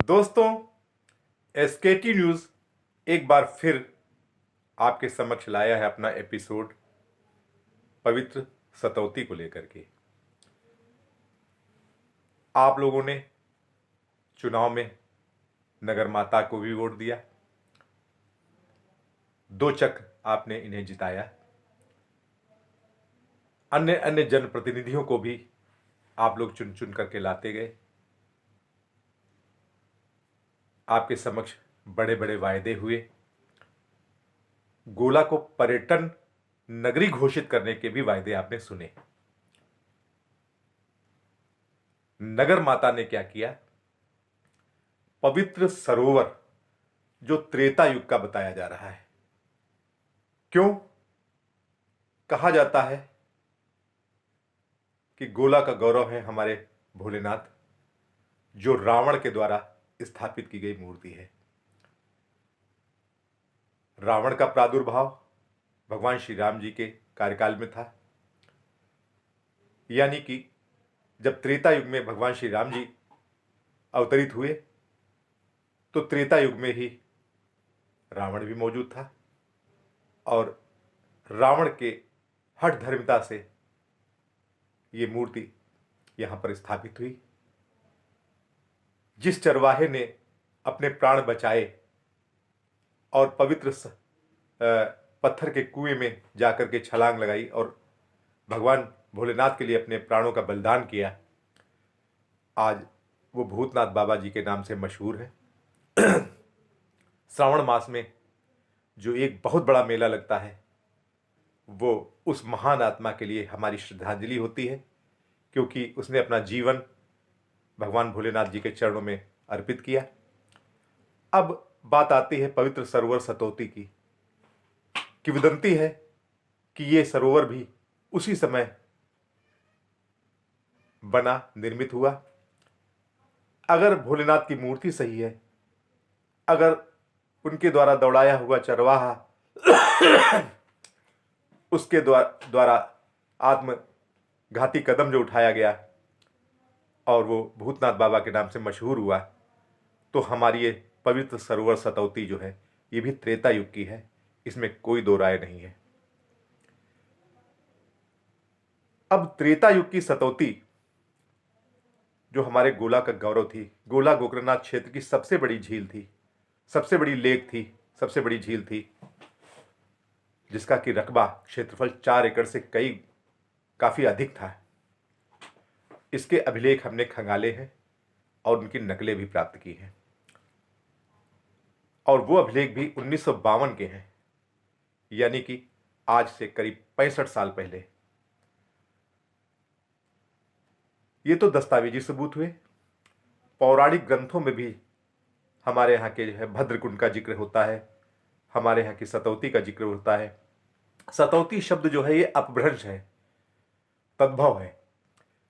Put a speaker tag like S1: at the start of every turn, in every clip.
S1: दोस्तों, एसकेटी न्यूज़ एक बार फिर आपके समक्ष लाया है अपना एपिसोड पवित्र सतौती को लेकर के। आप लोगों ने चुनाव में नगर माता को भी वोट दिया, 2 चक्र आपने इन्हें जिताया। अन्य अन्य जनप्रतिनिधियों को भी आप लोग चुन चुन करके लाते गए। आपके समक्ष बड़े बड़े वायदे हुए। गोला को पर्यटन नगरी घोषित करने के भी वायदे आपने सुने। नगर माता ने क्या किया? पवित्र सरोवर जो त्रेता युग का बताया जा रहा है। क्यों कहा जाता है कि गोला का गौरव है हमारे भोलेनाथ, जो रावण के द्वारा स्थापित की गई मूर्ति है। रावण का प्रादुर्भाव भगवान श्री राम जी के कार्यकाल में था, यानी कि जब त्रेता युग में भगवान श्री राम जी अवतरित हुए तो त्रेता युग में ही रावण भी मौजूद था और रावण के हठ धर्मिता से ये मूर्ति यहां पर स्थापित हुई। जिस चरवाहे ने अपने प्राण बचाए और पवित्र पत्थर के कुएं में जाकर के छलांग लगाई और भगवान भोलेनाथ के लिए अपने प्राणों का बलिदान किया, आज वो भूतनाथ बाबा जी के नाम से मशहूर है। श्रावण मास में जो एक बहुत बड़ा मेला लगता है, वो उस महान आत्मा के लिए हमारी श्रद्धांजलि होती है, क्योंकि उसने अपना जीवन भगवान भोलेनाथ जी के चरणों में अर्पित किया। अब बात आती है पवित्र सरोवर सतौती की। किंवदंती है कि ये सरोवर भी उसी समय बना, निर्मित हुआ। अगर भोलेनाथ की मूर्ति सही है, अगर उनके द्वारा दौड़ाया हुआ चरवाहा उसके द्वारा आत्मघाती कदम जो उठाया गया और वो भूतनाथ बाबा के नाम से मशहूर हुआ, तो हमारी ये पवित्र सरोवर सतौती जो है ये भी त्रेता युग की है, इसमें कोई दो राय नहीं है। अब त्रेता युग की सतौती जो हमारे गोला का गौरव थी, गोला गोकर्णनाथ क्षेत्र की सबसे बड़ी झील थी, सबसे बड़ी लेक थी, सबसे बड़ी झील थी, जिसका कि रकबा क्षेत्रफल 4 एकड़ से काफी अधिक था। इसके अभिलेख हमने खंगाले हैं और उनकी नकलें भी प्राप्त की हैं, और वो अभिलेख भी 1952 के हैं, यानी कि आज से करीब 65 साल पहले। ये तो दस्तावेजी सबूत हुए। पौराणिक ग्रंथों में भी हमारे यहाँ के जो है भद्रकुंड का जिक्र होता है, हमारे यहाँ की सतौती का जिक्र होता है। सतौती शब्द जो है ये अपभ्रंश है, तद्भव है,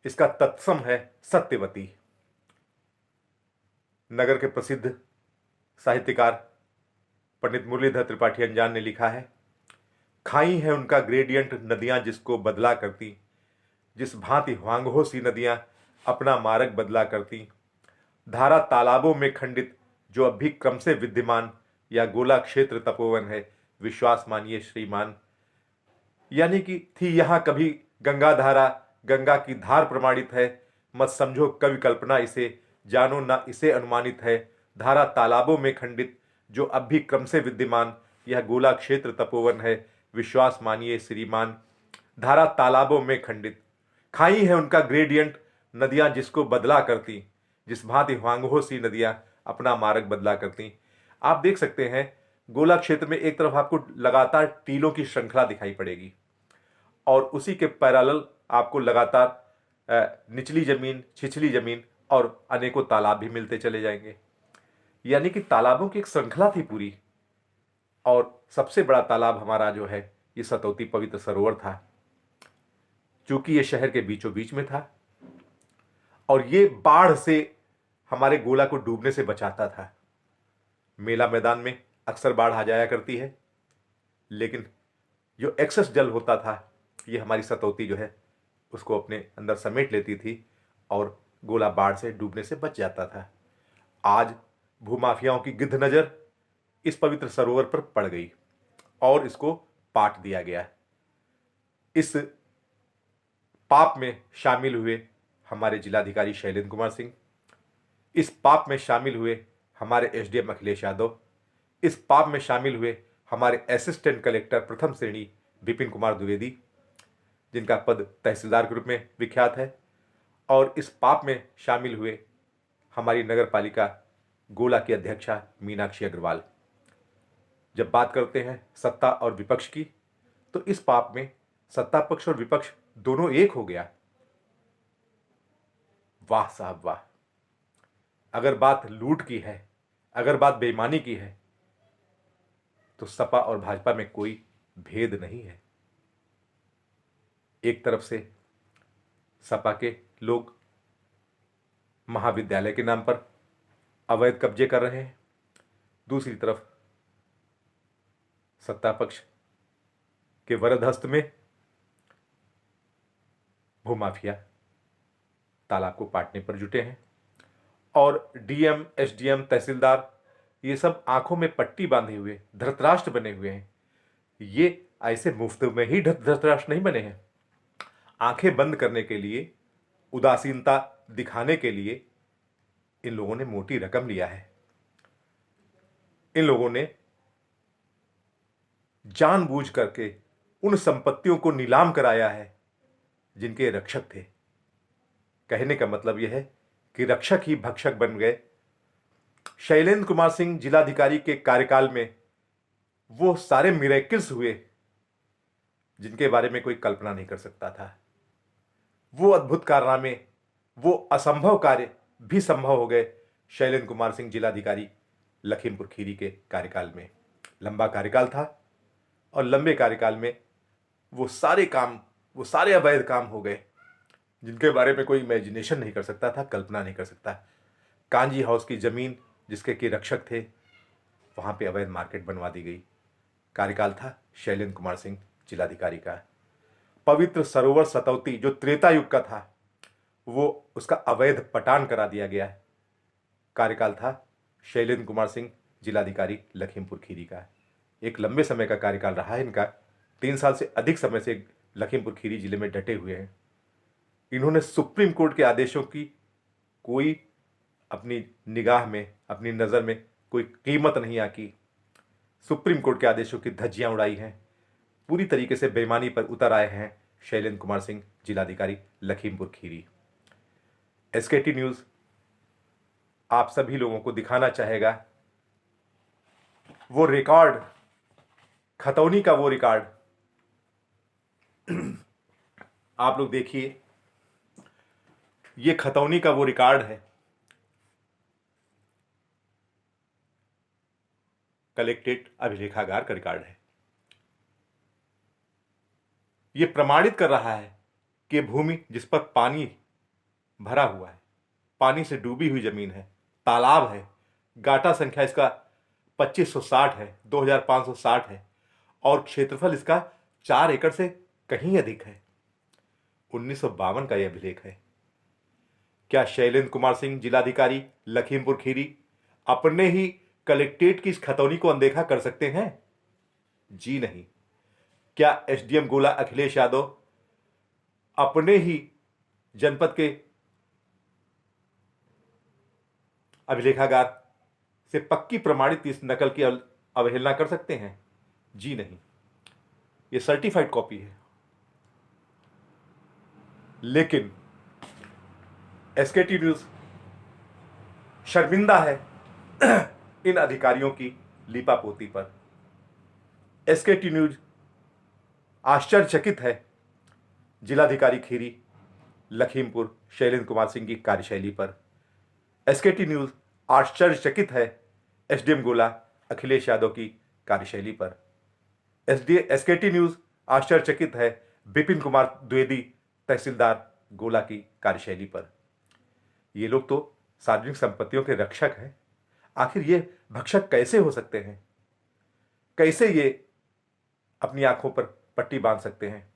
S1: इसका तत्सम है सत्यवती। नगर के प्रसिद्ध साहित्यकार पंडित मुरलीधर त्रिपाठी अंजान ने लिखा है, खाई है उनका ग्रेडियंट नदियां जिसको बदला करती, जिस भांति ह्वांगहो सी नदियां अपना मार्ग बदला करती, धारा तालाबों में खंडित जो अब भी क्रम से विद्यमान, या गोला क्षेत्र तपोवन है विश्वास मानिए श्रीमान। यानी कि थी यहां कभी गंगा धारा, गंगा की धार प्रमाणित है, मत समझो कवि कल्पना इसे, जानो ना इसे अनुमानित है। धारा तालाबों में खंडित जो अब भी क्रम से विद्यमान, यह गोला क्षेत्र तपोवन है विश्वास मानिए श्रीमान। धारा तालाबों में खंडित, खाई है उनका ग्रेडियंट नदियां जिसको बदला करती, जिस भांति ह्वांगहो सी नदियां अपना मार्ग बदला करती। आप देख सकते हैं गोला क्षेत्र में एक तरफ आपको लगातार टीलों की श्रृंखला दिखाई पड़ेगी और उसी के पैरेलल आपको लगातार निचली जमीन, छिछली जमीन और अनेकों तालाब भी मिलते चले जाएंगे। यानी कि तालाबों की एक श्रृंखला थी पूरी, और सबसे बड़ा तालाब हमारा जो है ये सतौती पवित्र सरोवर था, चूंकि ये शहर के बीचों बीच में था और ये बाढ़ से हमारे गोला को डूबने से बचाता था। मेला मैदान में अक्सर बाढ़ आ जाया करती है, लेकिन जो एक्सेस जल होता था ये हमारी सतौती जो है उसको अपने अंदर समेट लेती थी और गोला बाढ़ से डूबने से बच जाता था। आज भूमाफियाओं की गिद्ध नजर इस पवित्र सरोवर पर पड़ गई और इसको पाट दिया गया। इस पाप में शामिल हुए हमारे जिलाधिकारी शैलेंद्र कुमार सिंह, इस पाप में शामिल हुए हमारे एसडीएम अखिलेश यादव, इस पाप में शामिल हुए हमारे असिस्टेंट कलेक्टर प्रथम श्रेणी विपिन कुमार द्विवेदी, जिनका पद तहसीलदार के रूप में विख्यात है, और इस पाप में शामिल हुए हमारी नगर पालिका गोला की अध्यक्षा मीनाक्षी अग्रवाल। जब बात करते हैं सत्ता और विपक्ष की, तो इस पाप में सत्ता पक्ष और विपक्ष दोनों एक हो गया। वाह साहब वाह। अगर बात लूट की है, अगर बात बेईमानी की है, तो सपा और भाजपा में कोई भेद नहीं है। एक तरफ से सपा के लोग महाविद्यालय के नाम पर अवैध कब्जे कर रहे हैं, दूसरी तरफ सत्ता पक्ष के वरद हस्त में भूमाफिया तालाब को पाटने पर जुटे हैं, और डीएम, एसडीएम, तहसीलदार ये सब आंखों में पट्टी बांधे हुए धृतराष्ट्र बने हुए हैं। ये ऐसे मुफ्त में ही धृतराष्ट्र नहीं बने हैं। आंखें बंद करने के लिए, उदासीनता दिखाने के लिए इन लोगों ने मोटी रकम लिया है। इन लोगों ने जानबूझ करके उन संपत्तियों को नीलाम कराया है जिनके रक्षक थे। कहने का मतलब यह है कि रक्षक ही भक्षक बन गए। शैलेंद्र कुमार सिंह जिलाधिकारी के कार्यकाल में वो सारे मिरेकल्स हुए जिनके बारे में कोई कल्पना नहीं कर सकता था। वो अद्भुत कारनामे, वो असंभव कार्य भी संभव हो गए शैलेंद्र कुमार सिंह जिलाधिकारी लखीमपुर खीरी के कार्यकाल में। लंबा कार्यकाल था और लंबे कार्यकाल में वो सारे काम, वो सारे अवैध काम हो गए जिनके बारे में कोई इमेजिनेशन नहीं कर सकता था, कल्पना नहीं कर सकता। कांजी हाउस की जमीन जिसके कि रक्षक थे, वहां पे अवैध मार्केट बनवा दी गई। कार्यकाल था शैलेंद्र कुमार सिंह जिलाधिकारी का। पवित्र सरोवर सतौती जो त्रेता युग का था, वो उसका अवैध पटान करा दिया गया। कार्यकाल था शैलेंद्र कुमार सिंह जिलाधिकारी लखीमपुर खीरी का। एक लंबे समय का कार्यकाल रहा है इनका। 3 साल से अधिक समय से लखीमपुर खीरी जिले में डटे हुए हैं। इन्होंने सुप्रीम कोर्ट के आदेशों की कोई अपनी निगाह में, अपनी नज़र में कोई कीमत नहीं आकी। सुप्रीम कोर्ट के आदेशों की धज्जियां उड़ाई हैं। पूरी तरीके से बेईमानी पर उतर आए हैं शैलेंद्र कुमार सिंह जिलाधिकारी लखीमपुर खीरी। एसकेटी न्यूज़ आप सभी लोगों को दिखाना चाहेगा वो रिकॉर्ड, खतौनी का वो रिकॉर्ड। आप लोग देखिए, ये खतौनी का वो रिकॉर्ड है। कलेक्ट्रेट अभिलेखागार का रिकॉर्ड है। ये प्रमाणित कर रहा है कि भूमि जिस पर पानी भरा हुआ है, पानी से डूबी हुई जमीन है, तालाब है, गाटा संख्या इसका 2560 है, 2560 है, और क्षेत्रफल इसका 4 एकड़ से कहीं अधिक है। 1952 का यह अभिलेख है। क्या शैलेंद्र कुमार सिंह जिलाधिकारी लखीमपुर खीरी अपने ही कलेक्ट्रेट की इस खतौनी को अनदेखा कर सकते हैं? जी नहीं। क्या एसडीएम गोला अखिलेश यादव अपने ही जनपद के अभिलेखागार से पक्की प्रमाणित इस नकल की अवहेलना कर सकते हैं? जी नहीं। यह सर्टिफाइड कॉपी है। लेकिन एसकेटी न्यूज़ शर्मिंदा है इन अधिकारियों की लीपापोती पर। एसकेटी न्यूज़ आश्चर्यचकित है जिलाधिकारी खीरी लखीमपुर शैलेंद्र कुमार सिंह की कार्यशैली पर। एसकेटी न्यूज़ आश्चर्यचकित है एसडीएम गोला अखिलेश यादव की कार्यशैली पर। एसकेटी न्यूज़ आश्चर्यचकित है विपिन कुमार द्विवेदी तहसीलदार गोला की कार्यशैली पर। ये लोग तो सार्वजनिक संपत्तियों के रक्षक हैं। आखिर ये भक्षक कैसे हो सकते हैं? कैसे ये अपनी आंखों पर पट्टी बांध सकते हैं?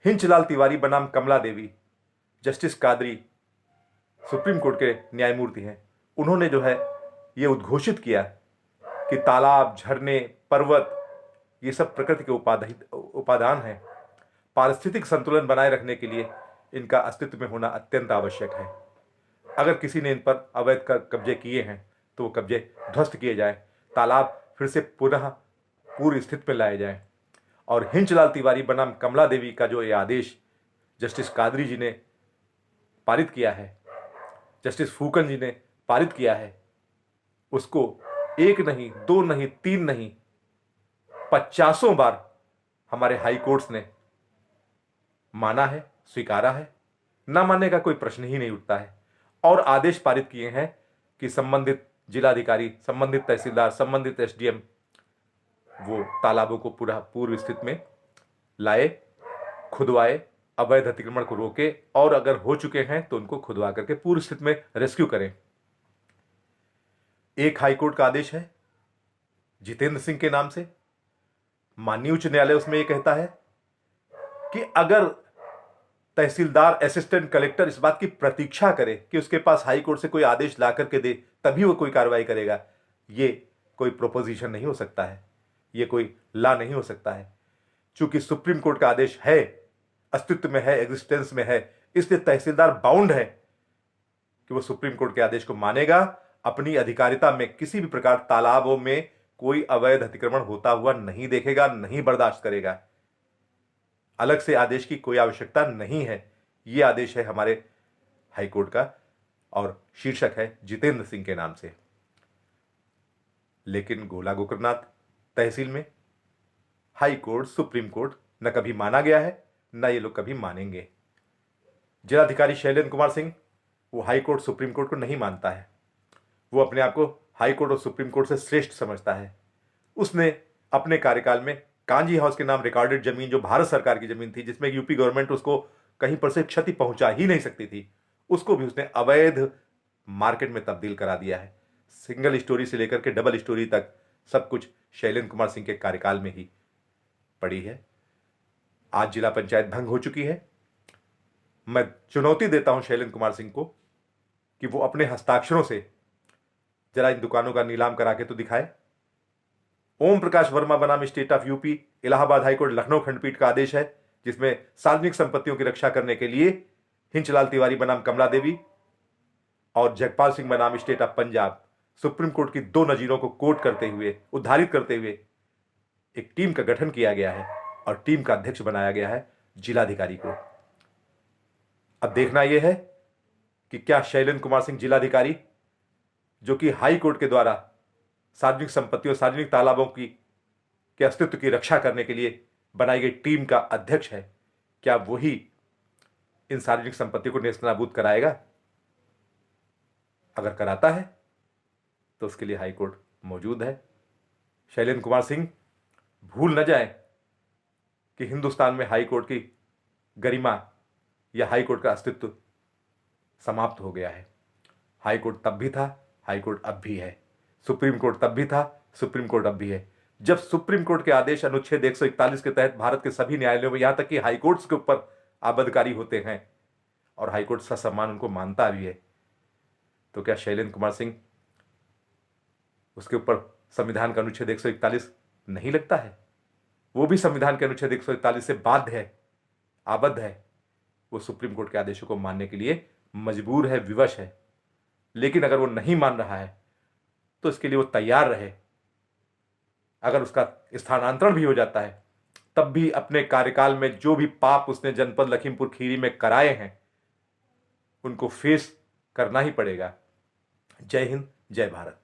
S1: हिंचलाल तिवारी बनाम कमला देवी, जस्टिस कादरी सुप्रीम कोर्ट के न्यायमूर्ति हैं, उन्होंने जो है ये उद्घोषित किया कि तालाब, झरने, पर्वत ये सब प्रकृति के उपादान हैं। पारिस्थितिक संतुलन बनाए रखने के लिए इनका अस्तित्व में होना अत्यंत आवश्यक है। अगर किसी ने इन पर अवैध कब्जे किए हैं तो वो कब्जे ध्वस्त किए जाएं, तालाब फिर से पुनः पूर्व स्थिति में लाए जाएं। और हिंचलाल तिवारी बनाम कमला देवी का जो ये आदेश जस्टिस कादरी जी ने पारित किया है, जस्टिस फूकन जी ने पारित किया है, उसको एक नहीं, दो नहीं, तीन नहीं, 50 बार हमारे हाई कोर्ट्स ने माना है, स्वीकारा है। ना मानने का कोई प्रश्न ही नहीं उठता है। और आदेश पारित किए हैं कि संबंधित जिलाधिकारी, संबंधित तहसीलदार, संबंधित एसडीएम वो तालाबों को पूरा पूर्व स्थिति में लाए, खुदवाए, अवैध अतिक्रमण को रोके और अगर हो चुके हैं तो उनको खुदवा करके पूर्व स्थिति में रेस्क्यू करें। एक हाईकोर्ट का आदेश है जितेंद्र सिंह के नाम से। माननीय उच्च न्यायालय उसमें यह कहता है कि अगर तहसीलदार, असिस्टेंट कलेक्टर इस बात की प्रतीक्षा करे कि उसके पास हाई कोर्ट से कोई आदेश ला करके दे तभी वो कोई कार्रवाई करेगा, ये कोई प्रोपोजिशन नहीं हो सकता है, ये कोई लॉ नहीं हो सकता है। चूंकि सुप्रीम कोर्ट का आदेश है, अस्तित्व में है, एग्जिस्टेंस में है, इसलिए तहसीलदार बाउंड है कि वो सुप्रीम कोर्ट के आदेश को मानेगा। अपनी अधिकारिता में किसी भी प्रकार तालाबों में कोई अवैध अतिक्रमण होता हुआ नहीं देखेगा, नहीं बर्दाश्त करेगा। अलग से आदेश की कोई आवश्यकता नहीं है। यह आदेश है हमारे हाईकोर्ट का और शीर्षक है जितेंद्र सिंह के नाम से। लेकिन गोला गोकर्णनाथ तहसील में हाई कोर्ट, सुप्रीम कोर्ट न कभी माना गया है, न ये लोग कभी मानेंगे। जिलाधिकारी शैलेंद्र कुमार सिंह वो हाई कोर्ट, सुप्रीम कोर्ट को नहीं मानता है। वो अपने आप को हाई कोर्ट और सुप्रीम कोर्ट से श्रेष्ठ समझता है। उसने अपने कार्यकाल में कांजी हाउस के नाम रिकॉर्डेड जमीन, जो भारत सरकार की जमीन थी, जिसमें यूपी गवर्नमेंट उसको कहीं पर से क्षति पहुंचा ही नहीं सकती थी, उसको भी उसने अवैध मार्केट में तब्दील करा दिया है। सिंगल स्टोरी से लेकर के डबल स्टोरी तक सब कुछ शैलेंद्र कुमार सिंह के कार्यकाल में ही पड़ी है। आज जिला पंचायत भंग हो चुकी है। मैं चुनौती देता हूं शैलेंद्र कुमार सिंह को कि वो अपने हस्ताक्षरों से जरा इन दुकानों का नीलाम करा के तो दिखाए। ओम प्रकाश वर्मा बनाम state of UP, Allahabad high court Lucknow खंडपीठ का आदेश है जिसमें सार्वजनिक संपत्तियों की रक्षा करने के लिए हिंचलाल तिवारी बनाम कमला देवी और जगपाल सिंह बनाम state of Punjab supreme court की 2 नजीरों को कोर्ट करते हुए, उद्धारित करते हुए एक टीम का गठन किया गया है और टीम का अध्यक्ष बनाया गया है जिलाधिकारी को। अब देखना यह है कि क्या शैलेंद्र कुमार सिंह जिलाधिकारी, जो कि हाई कोर्ट के द्वारा सार्वजनिक संपत्तियों, सार्वजनिक तालाबों के अस्तित्व की रक्षा करने के लिए बनाई गई टीम का अध्यक्ष है, क्या वही इन सार्वजनिक संपत्तियों को नेस्तनाबूद कराएगा? अगर कराता है तो उसके लिए हाई कोर्ट मौजूद है। शैलेंद्र कुमार सिंह भूल न जाए कि हिंदुस्तान में हाई कोर्ट की गरिमा या हाई कोर्ट का अस्तित्व समाप्त हो गया है। हाई कोर्ट तब भी था, हाई कोर्ट अब भी है। सुप्रीम कोर्ट तब भी था, सुप्रीम कोर्ट अब भी है। जब सुप्रीम कोर्ट के आदेश अनुच्छेद 141 के तहत भारत के सभी न्यायालयों में, यहां तक कि हाई कोर्ट्स के ऊपर आबदकारी होते हैं और हाई कोर्ट ससम्मान उनको मानता भी है, तो क्या शैलेंद्र कुमार सिंह उसके ऊपर संविधान का अनुच्छेद 141 नहीं लगता है? वो भी संविधान के अनुच्छेद 141 से बाध्य है, आबद्ध है। वो सुप्रीम कोर्ट के आदेशों को मानने के लिए मजबूर है, विवश है। लेकिन अगर वो नहीं मान रहा है तो इसके लिए वो तैयार रहे। अगर उसका स्थानांतरण भी हो जाता है तब भी अपने कार्यकाल में जो भी पाप उसने जनपद लखीमपुर खीरी में कराए हैं उनको फेस करना ही पड़ेगा। जय हिंद, जय भारत।